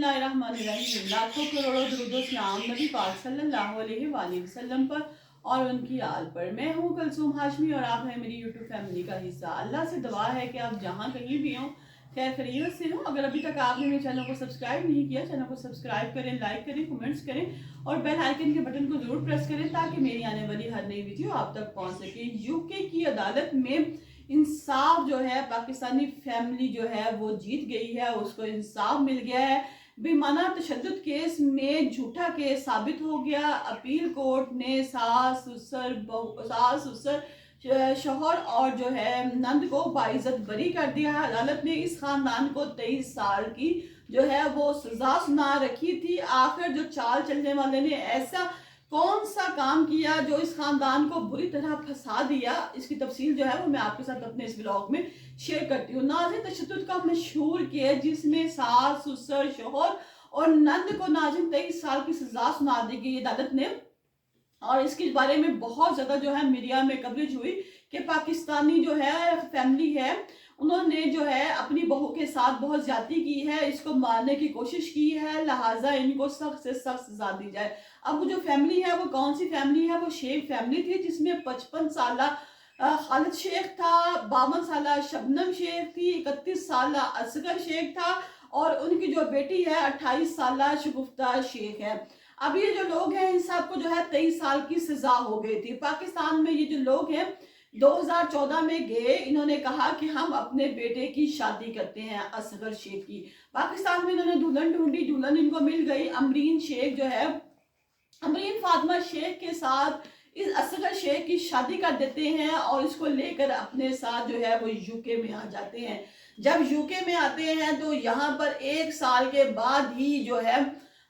बिस्मिल्लाहिर्रहमानिर्रहीम। लाखों करोड़ों दुरूद सलाम नबी पाक सल्लल्लाहु अलैहि वसल्लम पर और उनकी आल पर। मैं हूँ कुलसूम हाशमी और आप हैं मेरी यूट्यूब फैमिली का हिस्सा। अल्लाह से दुआ है कि आप जहाँ कहीं भी हों खैर खैरियत से हो। अगर अभी तक आपने मेरे चैनल को सब्सक्राइब नहीं किया, चैनल को सब्सक्राइब करें, लाइक करें, कमेंट्स करें और बेल आइकन के बटन को जरूर प्रेस करें ताकि मेरी आने वाली हर नई वीडियो आप तक पहुंच सके। यूके की अदालत में इंसाफ जो है, पाकिस्तानी फैमिली जो है वो जीत गई है, उसको इंसाफ मिल गया है। बेमाना तशद्दुद केस में झूठा केस साबित हो गया। अपील कोर्ट ने सास ससुर शोहर और जो है नंद को बाइज्जत बरी कर दिया है। अदालत ने इस खानदान को 23 साल की जो है वो सजा सुना रखी थी। आखिर जो चाल चलने वाले ने ऐसा कौन सा काम किया जो इस खानदान को बुरी तरह फंसा दिया, इसकी तफसील जो है वो मैं आपके साथ अपने इस ब्लॉग में शेयर करती हूँ। नाज़िन तशद्दुद का मशहूर केस जिसमें सास ससुर शोहर और नंद को नाज़िन 23 साल की सजा सुना दी गई अदालत ने। और इसके बारे में बहुत ज़्यादा जो है मीडिया में कवरेज हुई कि पाकिस्तानी जो है फैमिली है उन्होंने जो है अपनी बहू के साथ बहुत ज्यादती की है, इसको मारने की कोशिश की है, लिहाजा इनको सख्त से सख्त सजा दी जाए। अब जो फैमिली है वो कौन सी फैमिली है? वो शेख फैमिली थी जिसमें 55 साल खालिद शेख था, 52 साल शबनम शेख थी, 31 साल असगर शेख था और उनकी जो बेटी है 28 साल शगुफ्ता शेख है। अब ये जो लोग हैं इन सबको जो है 23 साल की सजा हो गई थी। पाकिस्तान में ये जो लोग हैं 2014 में गए, इन्होंने कहा कि हम अपने बेटे की शादी करते हैं असगर शेख की। पाकिस्तान में इन्होंने दुल्हन ढूंढी, दुल्हन इनको मिल गई। अमरीन शेख जो है, अमरीन फातिमा शेख के साथ इस असगर शेख की शादी कर देते हैं और इसको लेकर अपने साथ जो है वो यूके में आ जाते हैं। जब यूके में आते हैं तो यहाँ पर 1 साल के बाद ही जो है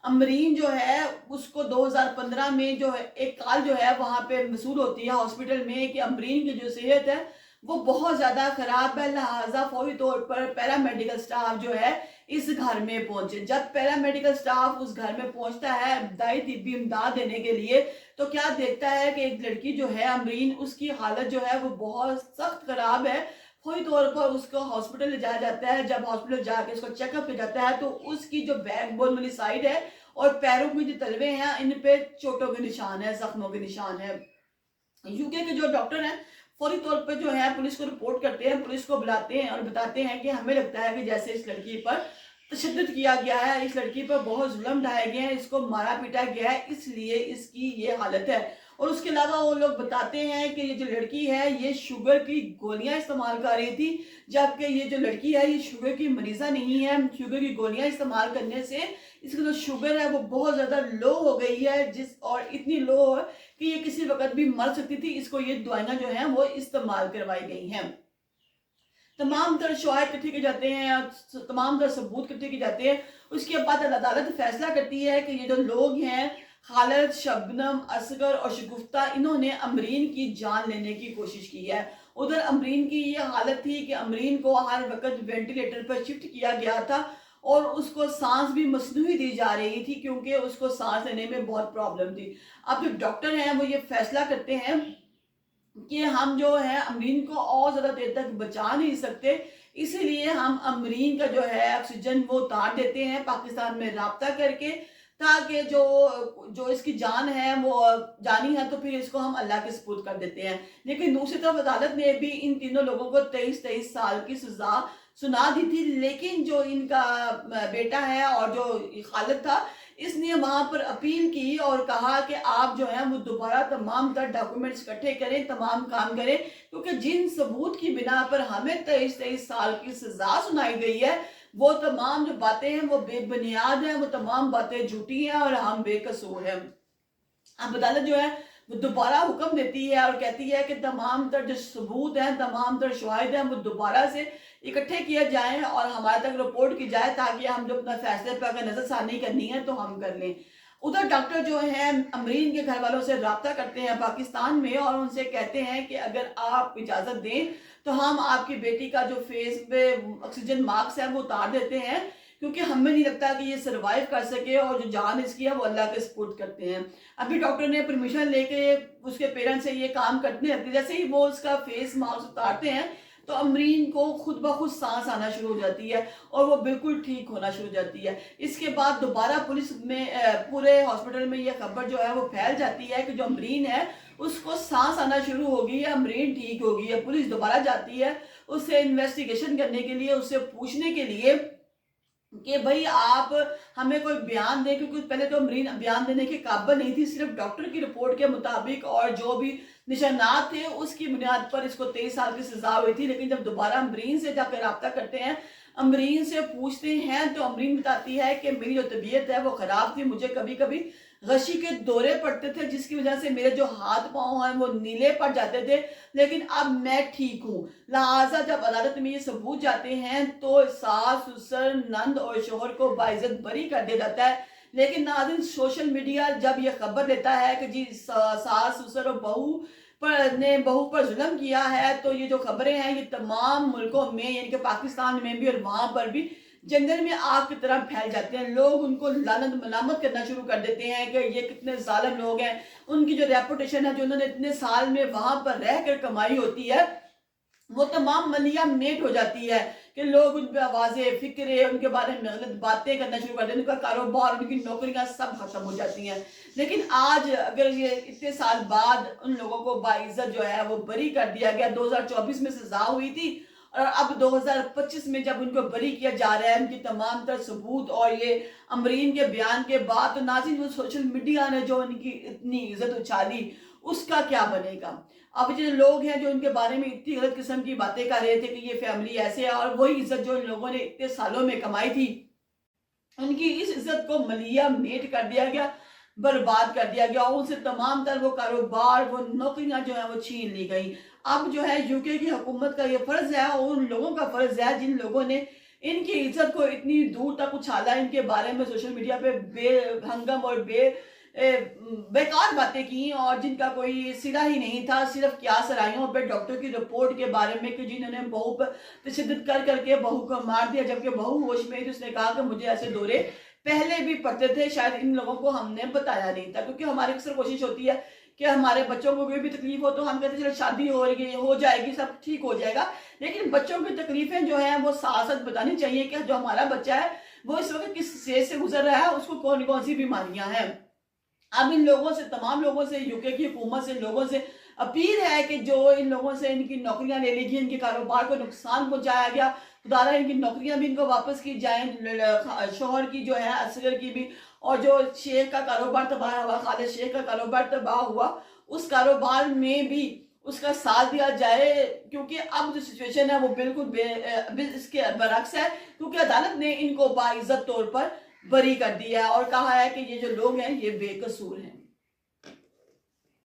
अमरीन जो है उसको 2015 में जो है एक कॉल जो है वहाँ पे मसूल होती है हॉस्पिटल में कि अमरीन की जो सेहत है वो बहुत ज़्यादा ख़राब है, लिहाजा फौरी तौर पर पैरामेडिकल स्टाफ जो है इस घर में पहुंचे। जब पैरामेडिकल स्टाफ उस घर में पहुंचता है दाई तिब्बी इमदाद देने के लिए तो क्या देखता है कि एक लड़की जो है अमरीन, उसकी हालत जो है वो बहुत सख्त ख़राब है। फौरी तौर पर उसको हॉस्पिटल ले जाया जाता है। जब हॉस्पिटल जाके उसको चेकअप किया जाता है तो उसकी जो बैकबोन वाली साइड है और पैरों में जो तलवे हैं इन पे चोटों के निशान है, जख्मों के निशान है। यूके के जो डॉक्टर हैं फौरी तौर पर जो है पुलिस को रिपोर्ट करते हैं, पुलिस को बुलाते हैं और बताते हैं कि हमें लगता है कि जैसे इस लड़की पर तशद्दुद किया गया है, इस लड़की पर बहुत जुल्म ढाए गए हैं, इसको मारा पीटा गया है, इसलिए इसकी ये हालत है। और उसके अलावा वो लोग बताते हैं कि ये जो लड़की है ये शुगर की गोलियां इस्तेमाल कर रही थी, जबकि ये जो लड़की है ये शुगर की मरीज़ा नहीं है। शुगर की गोलियां इस्तेमाल करने से इसकी जो शुगर है वो बहुत ज़्यादा लो हो गई है, और इतनी लो है कि ये किसी वक्त भी मर सकती थी। इसको ये दवाइयाँ जो हैं वो इस्तेमाल करवाई गई हैं। तमाम तर शवाहिद इकट्ठे किए जाते हैं, तमाम तर सबूत इकट्ठे किए जाते हैं। उसके बाद अदालत फैसला करती है कि ये जो लोग हैं खालिद, शबनम, असगर और शगुफ्ता, इन्होंने अमरीन की जान लेने की कोशिश की है। उधर अमरीन की ये हालत थी कि अमरीन को हर वक्त वेंटिलेटर पर शिफ्ट किया गया था और उसको सांस भी मसनूई दी जा रही थी क्योंकि उसको सांस लेने में बहुत प्रॉब्लम थी। अब जो डॉक्टर हैं वो ये फैसला करते हैं कि हम जो है अमरीन को और ज़्यादा देर तक बचा नहीं सकते, इसीलिए हम अमरीन का जो है ऑक्सीजन वो उतार देते हैं पाकिस्तान में राब्ता करके, ताकि जो इसकी जान है वो जानी है तो फिर इसको हम अल्लाह के सुपुर्द कर देते हैं। लेकिन दूसरी तरफ अदालत ने भी इन तीनों लोगों को 23 साल की सजा सुना दी थी। लेकिन जो इनका बेटा है और जो खालिद था इसने वहां पर अपील की और कहा कि आप जो है वो दोबारा तमाम तर डॉक्यूमेंट्स इकट्ठे करें, तमाम काम करें, क्योंकि जिन सबूत की बिना पर हमें 23 साल की सजा सुनाई गई है वो तमाम जो बातें हैं वो बेबुनियाद हैं, वो तमाम बातें झूठी हैं और हम बेकसूर हैं। अब अदालत जो है वो दोबारा हुक्म देती है और कहती है कि तमाम तर जो सबूत हैं, तमाम तर शवाहिद हैं वो दोबारा से इकट्ठे किए जाएं और हमारे तक रिपोर्ट की जाए ताकि हम जो अपना फैसले पर अगर नजरसानी करनी है तो हम कर लें। उधर डॉक्टर जो हैं अमरीन के घर वालों से रब्ता करते हैं पाकिस्तान में और उनसे कहते हैं कि अगर आप इजाज़त दें तो हम आपकी बेटी का जो फेस पे ऑक्सीजन मास्क है वो उतार देते हैं, क्योंकि हमें नहीं लगता कि ये सरवाइव कर सके और जो जान इसकी है वो अल्लाह के सपुर्द करते हैं। अभी डॉक्टर ने परमिशन लेके उसके पेरेंट्स से ये काम करते हैं। जैसे ही वो उसका फेस मास्क उतारते हैं تو امرین کو خود بخود سانس آنا شروع ہو جاتی ہے اور وہ بالکل ٹھیک ہونا شروع ہو جاتی ہے۔ اس کے بعد دوبارہ پولیس میں پورے ہاسپٹل میں یہ خبر جو ہے وہ پھیل جاتی ہے کہ جو امرین ہے اس کو سانس آنا شروع ہو گئی ہے، امرین ٹھیک ہو گئی ہے۔ پولیس دوبارہ جاتی ہے اس سے انویسٹیگیشن کرنے کے لیے، اس سے پوچھنے کے لیے کہ بھئی آپ ہمیں کوئی بیان دیں، کیونکہ پہلے تو امرین بیان دینے کے قابل نہیں تھی، صرف ڈاکٹر کی رپورٹ کے مطابق اور جو بھی نشانات تھے اس کی بنیاد پر اس کو 23 سال کی سزا ہوئی تھی۔ لیکن جب دوبارہ امرین سے جا کے رابطہ کرتے ہیں، امرین سے پوچھتے ہیں، تو امرین بتاتی ہے کہ میری جو طبیعت ہے وہ خراب تھی، مجھے کبھی کبھی غشی کے دورے پڑتے تھے جس کی وجہ سے میرے جو ہاتھ پاؤں ہیں وہ نیلے پڑ جاتے تھے، لیکن اب میں ٹھیک ہوں۔ لہٰذا جب عدالت میں یہ ثبوت جاتے ہیں تو ساس، سسر، نند اور شوہر کو باعزت بری کر دیا جاتا ہے۔ لیکن ناظرین، سوشل میڈیا جب یہ خبر دیتا ہے کہ جی ساس، سسر اور بہو پر ظلم کیا ہے، تو یہ جو خبریں ہیں یہ تمام ملکوں میں، یعنی کہ پاکستان میں بھی اور وہاں پر بھی جنگل میں آگ کی طرح پھیل جاتے ہیں۔ لوگ ان کو لعنت ملامت کرنا شروع کر دیتے ہیں کہ یہ کتنے ظالم لوگ ہیں۔ ان کی جو ریپوٹیشن ہے، جو انہوں نے اتنے سال میں وہاں پر رہ کر کمائی ہوتی ہے، وہ تمام ملیا میٹ ہو جاتی ہے کہ لوگ ان پہ آوازیں، فکرے، ان کے بارے میں غلط باتیں کرنا شروع کر دیں، ان کا کاروبار، ان کی نوکریاں سب ختم ہو جاتی ہیں۔ لیکن آج اگر یہ اتنے سال بعد ان لوگوں کو باعزت جو ہے وہ بری کر دیا گیا، 2024 میں سزا ہوئی تھی اور اب 2025 میں جب ان کو بری کیا جا رہا ہے، ان کی تمام تر ثبوت اور یہ امرین کے بیان کے بعد، تو ناظرین وہ سوشل میڈیا نے جو ان کی اتنی عزت اچھالی، اس کا کیا بنے گا؟ اب جو لوگ ہیں جو ان کے بارے میں اتنی غلط قسم کی باتیں کر رہے تھے کہ یہ فیملی ایسے ہے، اور وہی عزت جو ان لوگوں نے اتنے سالوں میں کمائی تھی، ان کی اس عزت کو ملیا میٹ کر دیا گیا، برباد کر دیا گیا، اور ان سے تمام تر وہ کاروبار، وہ نوکریاں جو ہیں وہ چھین لی گئی۔ اب جو ہے UK کی حکومت کا یہ فرض ہے اور ان لوگوں کا فرض ہے جن لوگوں نے ان کی عزت کو اتنی دور تک اچھالا، ان کے بارے میں سوشل میڈیا پہ بے ہنگم اور بیکار باتیں کی، اور جن کا کوئی سرا ہی نہیں تھا، صرف قیاس آرائیوں پہ ڈاکٹر کی رپورٹ کے بارے میں کہ جنہوں نے بہو پر تشدد کر کے بہو کو مار دیا، جبکہ بہو ہوش میں تھی، اس نے کہا کہ مجھے ایسے دورے پہلے بھی پڑتے تھے، شاید ان لوگوں کو ہم نے بتایا نہیں تھا، کیونکہ ہماری اکثر کوشش ہوتی ہے کہ ہمارے بچوں کو کوئی بھی تکلیف ہو تو ہم کہتے ہیں چلو شادی ہو جائے گی، سب ٹھیک ہو جائے گا، لیکن بچوں کی تکلیفیں جو ہیں وہ ساتھ ساتھ بتانی چاہیے کہ جو ہمارا بچہ ہے وہ اس وقت کس سیز سے گزر رہا ہے، اس کو کون کون سی بیماریاں ہیں۔ اب ان لوگوں سے، تمام لوگوں سے، UK کی حکومت سے، لوگوں سے اپیل ہے کہ جو ان لوگوں سے ان کی نوکریاں لے لی گئی، ان کے کاروبار کو نقصان پہنچایا گیا، خدا رہا ان کی نوکریاں بھی ان کو واپس کی جائیں، شوہر کی جو ہے، اصغر کی بھی، اور جو شیخ کا کاروبار تباہ ہوا، خالد شیخ کا کاروبار تباہ ہوا، اس کاروبار میں بھی اس کا ساتھ دیا جائے، کیونکہ اب جو سچویشن ہے وہ بالکل اس کے برعکس ہے، کیونکہ عدالت نے ان کو باعزت طور پر بری کر دیا ہے اور کہا ہے کہ یہ جو لوگ ہیں یہ بے قصور ہیں۔